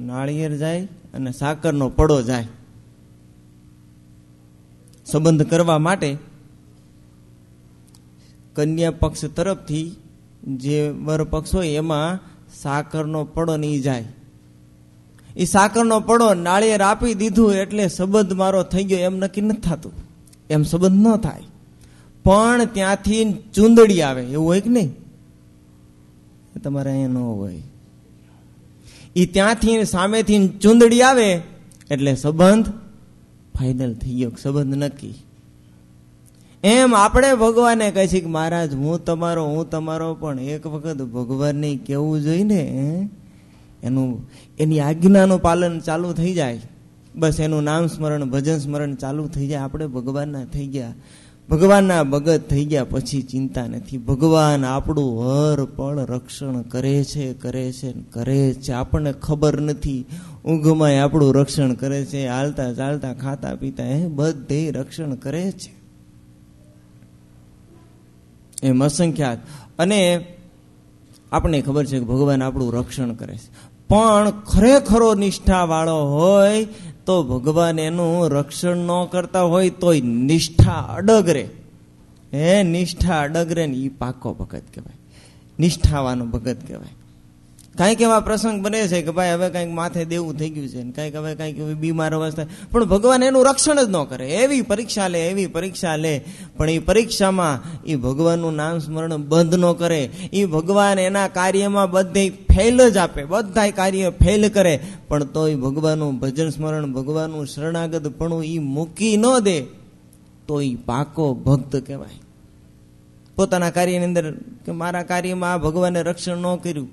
નાળિયેર જાય અને સાકરનો પડો જાય સંબંધ કરવા માટે. કન્યા પક્ષ તરફથી જે વર પક્ષ હોય એમાં સાકરનો પડો નહીં જાય. એ સાકરનો પડો નાળિયેર આપી દીધું એટલે સંબંધ મારો થઈ ગયો એમ નક્કી નથી થતું, એમ સંબંધ ન થાય. પણ ત્યાંથી ચૂંદડી આવે એવું હોય કે નહીં? તમારે અહીંયા ન હોય. એ ત્યાંથી સામેથી ચૂંદડી આવે એટલે સંબંધ ફાઇનલ થઈ ગયો, સંબંધ નક્કી. એમ આપણે ભગવાનને કહે છે કે મહારાજ હું તમારો, પણ એક વખત ભગવાનને કહેવું જોઈએ ને, એની આજ્ઞાનું પાલન ચાલુ થઈ જાય, બસ એનું નામ સ્મરણ ભજન સ્મરણ ચાલુ થઈ જાય, આપણે ભગવાનના થઈ ગયા, ભગવાનના ભગત થઈ ગયા પછી ચિંતા નથી. ભગવાન આપણું હર પળ રક્ષણ કરે છે. આપણને ખબર નથી, ઊંઘમાં આપણું રક્ષણ કરે છે, હાલતા ચાલતા ખાતા પીતા બધે રક્ષણ કરે છે એમ અસંખ્યાત. અને આપણને ખબર છે કે ભગવાન આપણું રક્ષણ કરે છે, પણ ખરેખરો નિષ્ઠા વાળો હોય તો ભગવાન એનું રક્ષણ ન કરતા હોય તોય નિષ્ઠા અડગ રે. નિષ્ઠા અડગ રે ને એ પાકો ભગત કહેવાય, નિષ્ઠાવાનો ભગત કહેવાય. કાંઈક એવા પ્રસંગ બને છે કે ભાઈ હવે કંઈક માથે દેવું થઈ ગયું છે ને કાંઈક હવે કંઈક બીમાર અવસ્થા, પણ ભગવાન એનું રક્ષણ જ ન કરે. એવી પરીક્ષા લે પણ એ પરીક્ષામાં એ ભગવાનનું નામ સ્મરણ બંધ ન કરે. એ ભગવાન એના કાર્યમાં બધે ફેલ જ આપે, બધા કાર્ય ફેલ કરે, પણ તોય ભગવાનનું ભજન સ્મરણ, ભગવાનનું શરણાગત પણ એ મૂકી ન દે તો એ પાકો ભક્ત કહેવાય. પોતાના કાર્યની અંદર કે મારા કાર્યમાં આ ભગવાને રક્ષણ ન કર્યું,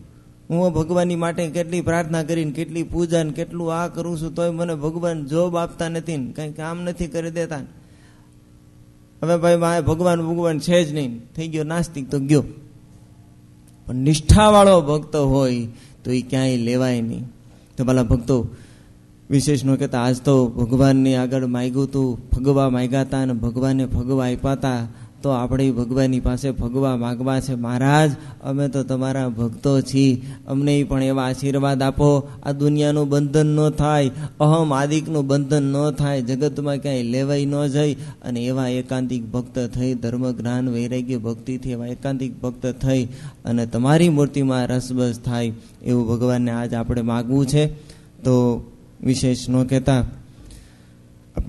હું ભગવાનની માટે કેટલી પ્રાર્થના કરીને કેટલી પૂજા ને કેટલું આ કરું છું તોય મને ભગવાન જોબ આપતા નથી ને કંઈ કામ નથી કરી દેતા. હવે ભાઈ ભગવાન છે જ નહીં, થઈ ગયો નાસ્તિક તો ગયો. પણ નિષ્ઠાવાળો ભક્ત હોય તો એ ક્યાંય લેવાય નહીં. તો ભલા ભક્તો વિશેષ નો કહેતા આજ તો ભગવાનની આગળ માગ્યું તું, ફગવા માગ્યા હતા અને ભગવાને ફગવા આપ્યા હતા, તો આપણે ભગવાનની પાસે ફગવા માગવા છે. મહારાજ અમે તો તમારા ભક્તો છીએ, અમને પણ એવા આશીર્વાદ આપો, આ દુનિયાનું બંધન ન થાય, અહમ આદિકનું બંધન ન થાય, જગતમાં ક્યાંય લેવાઈ ન જાય, અને એવા એકાંતિક ભક્ત થઈ, ધર્મ જ્ઞાન વૈરાગ્ય ભક્તિથી એવા એકાંતિક ભક્ત થઈ અને તમારી મૂર્તિમાં રસબસ થાય એવું ભગવાનને આજ આપણે માગવું છે. તો વિશેષ ન કહેતા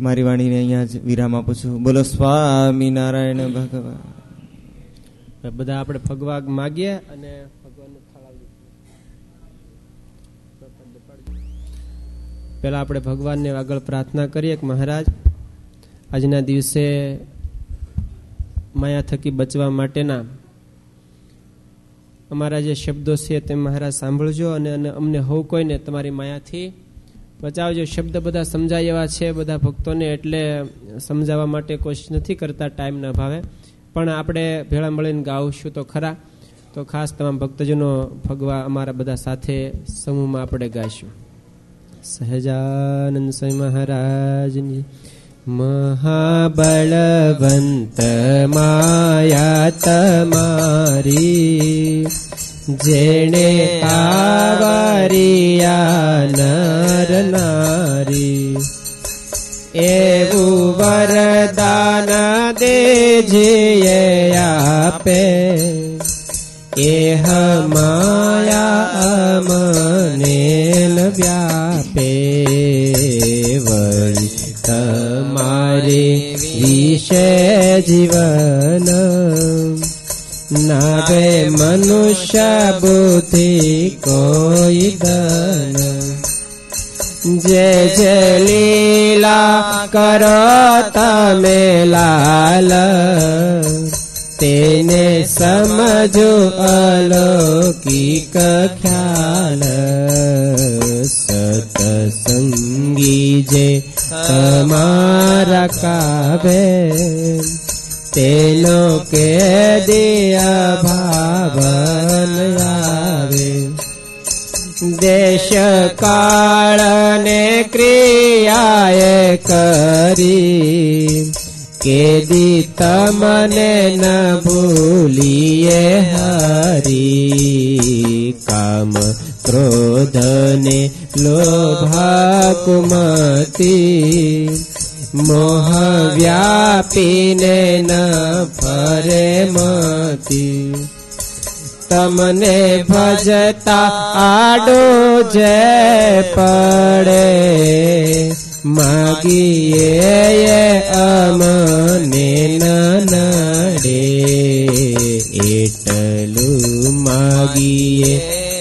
મારી વાણીને અહીંયા જ વિરામ આપું છું. બોલો સ્વામિનારાયણ ભગવાન. બધા આપણે ફગવા માગીએ અને ભગવાનનું ખવડાવીએ. પેલા આપણે ભગવાનને આગળ પ્રાર્થના કરીએ કે મહારાજ આજના દિવસે માયા થકી બચવા માટેના અમારા જે શબ્દો છે તે મહારાજ સાંભળજો અને અમને હવ કોઈને તમારી માયાથી બચાવજો. શબ્દ બધા સમજાય એવા છે બધા ભક્તોને, એટલે સમજાવવા માટે કોશિશ નથી કરતા ટાઈમના અભાવે, પણ આપણે ભેળા મળીને ગાવશું તો ખરા. તો ખાસ તમામ ભક્તજનો ભગવા અમારા બધા સાથે સમૂહમાં આપણે ગાઈશું. સહજાનંદ સ્વામી મહારાજની મહાબળવંત માયા તમારી જેણે આવરિયા નર નારી એવું વરદાન દેજે આપે એ માયા મને વ્યાપે વળી તમારે વિશ છે જીવન નાવે મનુષ્ય બુદ્ધિ કોઈ દન જે જે લીલા કરો તમે લાલ તેને સમજો અલૌકિક ખ્યાલ સતસંગી જે તમારા કાવે તેનો કે દિયા ભાવન આવે દેશ કાળ ને ક્રિયાએ કરી કેદી તમને ન ભૂલીએ હરી કામ ક્રોધ ને લોભા કુમતી મોહ વ્યાપીને ન ફરે મતી તમને ભજતા આડો જે પડે માગીએ અમને નડે એટલું માગીએ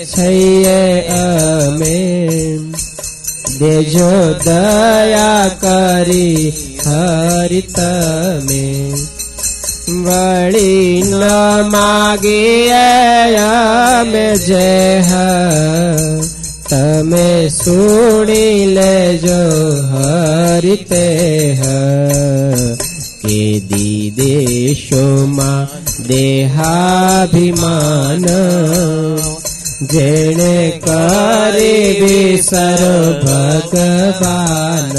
છીએ અમે દેજો દયા કરી હરિ તમે વળી ન માગીએ અમે જે તમે સુણી લેજો હરિ તે કેદી દેશોમાં દેહાભિમાન જેણે કરી વિસર ભગવાન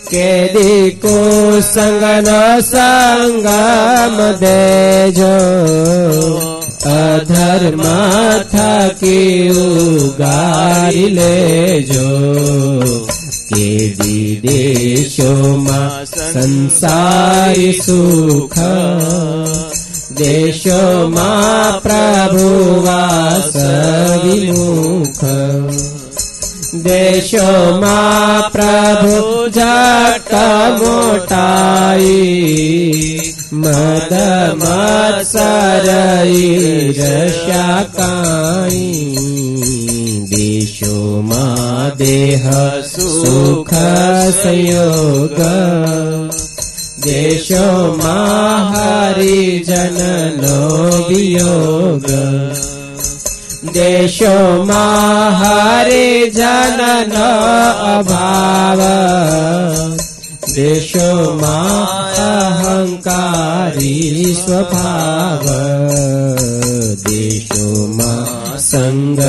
કેદી કુસંગનો સંગમ દેજો અધર્મ થકી ઉગારી લેજો કેદી દેશોમાં સંસારી સુખ દેશોમાં પ્રભુ વાસ વિમુખ દેશોમાં પ્રભુ જટ મોટાઈ મદ મત્સરઈ રસ્યા કાઈ દેશોમાં દેહ સુખ સંયોગ દેશોમાં હરિજનનો વિયોગ દેશોમાં હરિજનનો અભાવ દેશોમાં અહંકારી સ્વભાવ દેશોમાં સંગ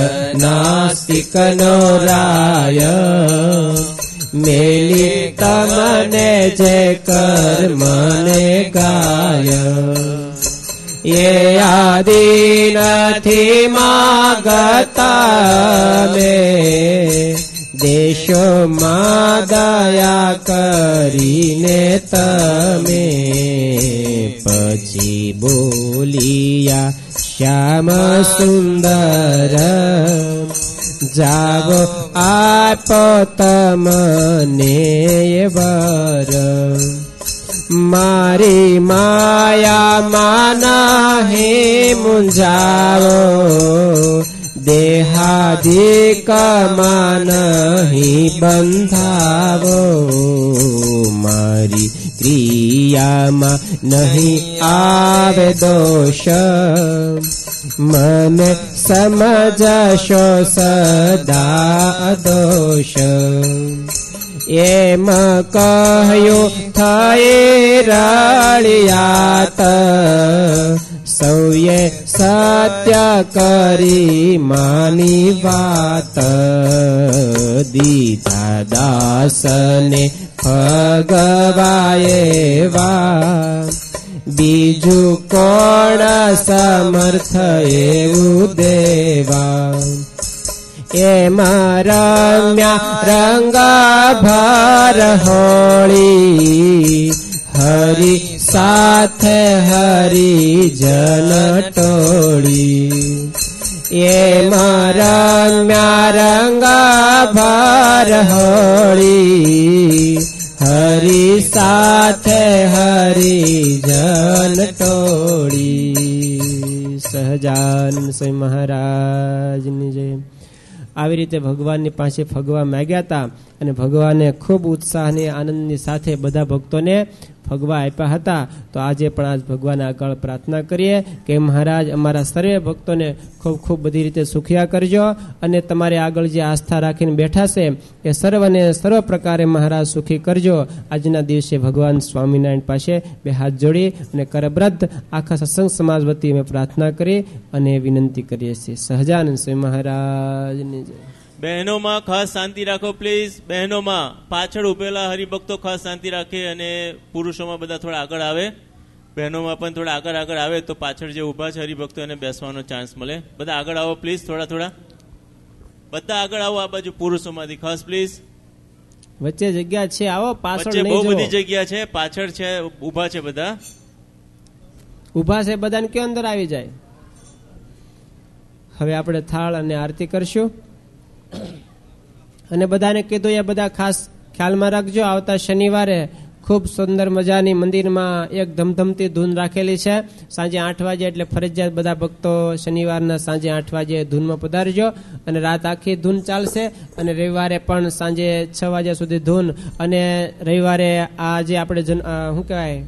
નાસ્તિકનો રાય મેલી તમને જે કર્મને ગાય એ આદિ નથી માગતા મે દેશોમાં દયા કરીને તમે પછી બોલિયા શ્યામ સુંદર જાવો આપો તમને વર મારી માયામાં નહીં મુંજાવો દેહાધિકમાં નહીં બંધાવો મારી ક્રિયામાં નહીં આવે દોષ મને સમજશો સદા દોષ એમ કહ્યું થઈ રળિયાત સૌએ સત્ય કરી માની વાત દીધા દાસને ભગવાએ વા બીજું કોણ સમર્થ એવું દેવા એમાં રમ્યા રંગ ભર હોળી હરિ સાથે હરિજન ટોળી એમાં રમ્યા રંગ ભર હોળી હરી સાથે હરિજન ટોળી. સહજાનંદ સ્વામી મહારાજની જય. આવી રીતે ભગવાનની પાસે ફગવા માંગ્યા હતા અને ભગવાને ખૂબ ઉત્સાહની આનંદની સાથે બધા ભક્તોને ફગવા આપ્યા હતા. તો આજે પણ આજ ભગવાન આગળ પ્રાર્થના કરીએ કે મહારાજ અમારા સર્વે ભક્તોને ખૂબ ખૂબ બધી રીતે સુખિયા કરજો અને તમારે આગળ જે આસ્થા રાખીને બેઠા છે એ સર્વને સર્વ પ્રકારે મહારાજ સુખી કરજો. આજના દિવસે ભગવાન સ્વામિનારાયણ પાસે બે હાથ જોડી અને કરબ્રદ્ધ આખા સત્સંગ સમાજ વતી અમે પ્રાર્થના કરી અને વિનંતી કરીએ છીએ. સહજાનંદ સ્વામી મહારાજની જય. બહેનોમાં ખાસ શાંતિ રાખો પ્લીઝ. બહેનોમાં પાછળ ઉભેલા હરિભક્તો ખાસ શાંતિ રાખે અને પુરુષોમાં બધા થોડા આગળ આવે. બહેનોમાં પણ થોડા આગળ આવે તો પાછળ જે ઉભા છે હરિભક્તો એને બેસવાનો ચાન્સ મળે. બધા આગળ આવો પ્લીઝ, થોડા બધા આગળ આવો. આ બાજુ પુરુષોમાંથી ખાસ પ્લીઝ. વચ્ચે જગ્યા છે, આવો. પાછળ બહુ બધી જગ્યા છે, પાછળ છે, ઉભા છે, બધા ઉભા છે, બધાને કયો અંદર આવી જાય. હવે આપણે થાળ અને આરતી કરશું અને બધાને કીધું એ બધા ખાસ ખ્યાલમાં રાખજો. આવતા શનિવારે ખૂબ સુંદર મજાની મંદિરમાં એક ધમધમતી ધૂન રાખેલી છે. સાંજે 8 વાગે એટલે ફરજિયાત બધા ભક્તો શનિવારના સાંજે 8 વાગે ધૂનમાં પધારજો અને રાત આખી ધૂન ચાલશે. અને રવિવારે પણ સાંજે 6 વાગ્યા સુધી ધૂન. અને રવિવારે આ જે આપણે શું કહેવાય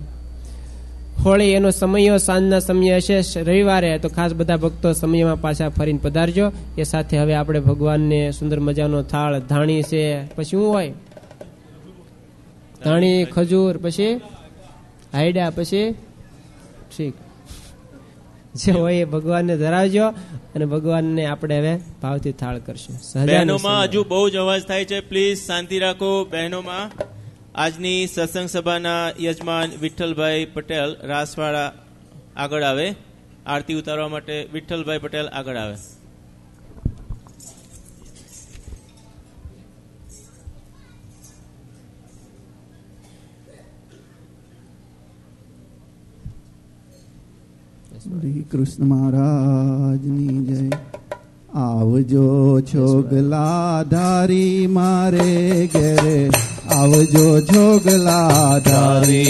હોળી એનો સમયો સાંજના સમય હશે રવિવારે, તો ખાસ બધા ભક્તો સમયમાં પાછા ફરીને પધારજો. એ સાથે હવે આપણે ભગવાનને સુંદર મજાનો થાળ, ધાણી છે, પછી શું હોય, ધાણી, ખજૂર, પછી હાયડા, પછી ઠીક જે હોય એ ભગવાનને ધરાવજો અને ભગવાનને આપણે હવે ભાવથી થાળ કરશું. બહેનોમાં હજુ બહુ જ અવાજ થાય છે, પ્લીઝ શાંતિ રાખો. બહેનોમાં આજની સત્સંગ સભાના યજમાન વિઠ્ઠલભાઈ પટેલ રાસવાડા આગળ આવે. આરતી ઉતારવા માટે વિઠ્ઠલભાઈ પટેલ આગળ આવે. શ્રી કૃષ્ણ મહારાજની જય. આવજો છોગલાધારી મારે ઘેરે, આવજો છોગલાધારી,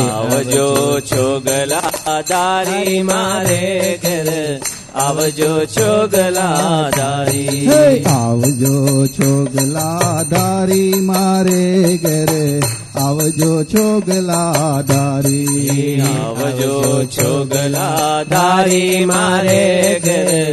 આવજો છોગલાધારી મારે ઘેરે, આવજો છોગલાધારી, આવજો છોગલાધારી મારે ઘેરે, આવજો છોગલાધારી, આવજો છોગલાધારી મારે ઘેરે,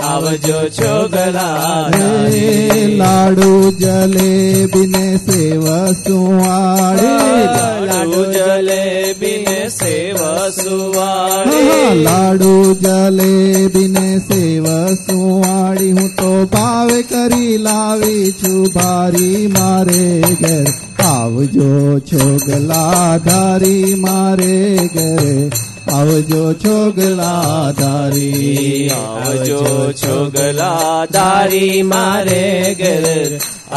આવજો છોગલાધારી. લાડુ જલેબીને સેવ સુવાળી, લાડુ જલેબીને સેવ સુવાળી, લાડુ જલેબીને સેવ સુવાળી. હું તો ભાવે કરી લાવી છું ભારી મારે ઘેર, આવજો છોગલાધારી મારે ઘરે, આવજો છોગલાધારી, આવજો છોગલાધારી મારે ઘરે,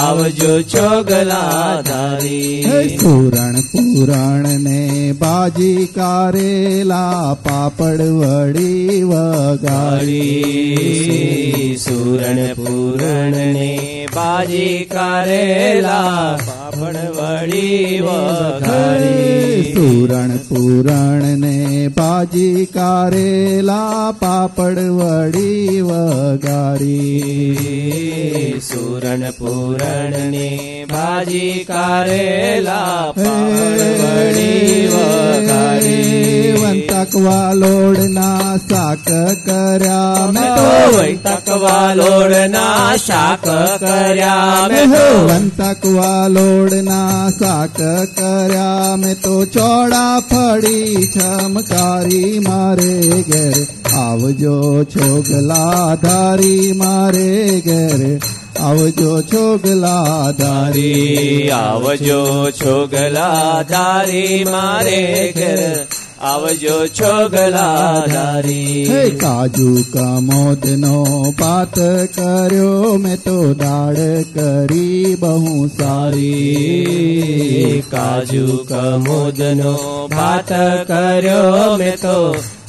આવજો છોગલાધારી. પૂરણ પૂરણ ને ભાજી કારેલા, પાપડ વડી વઘારી, સુરણ પૂરણ ને ભાજી કારેલા, પાપડ વડી વઘારી, પૂરણ પૂરણ ને ભાજી કારેલા, પાપડ વડી વઘારી, સુરણ પૂરણ ને ભાજી કારેલા, પાપડ વડી વઘારી. વંતક વાલોડના શાક કર્યા મેં તો, વંતક વાલોડના શાક કર્યા મેં તો, વંતક વાલોડના શાક કર્યા મેં તો, ચોળા ફળી ચમકારી મારે ઘેર, આવજો છોગલાધારી મારે ઘેર, આવજો છોગલાધારી, આવજો છોગલાધારી મારે ઘેર, આવજો છોગલાધારી. કાજુ કમોદનો ભાત કર્યો મેં તો, દાળ કરી બહુ સારી, કાજુ કમોદનો ભાત કર્યો મેં તો,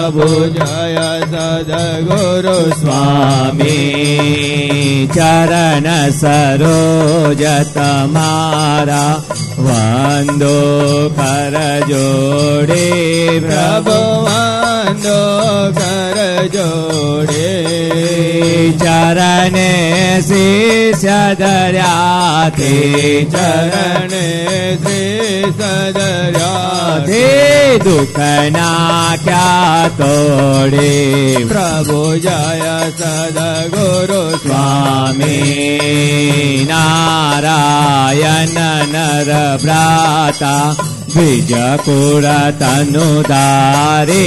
પ્રભુ જય સદગુરુ સ્વામી ચરણ સરોજ તમારા વંદો કર જોડે પ્રભુ વંદો કર જોડે ચરણે શિષ્ય ધર્યાતે ચરણે શિષ્ય ધર્યાતે દુઃખના ક્યા તોડે પ્રભુ જય સદગુરુ સ્વામી નારાયણ નર ભ્રાતા બીજ કુળ તનુ ધારે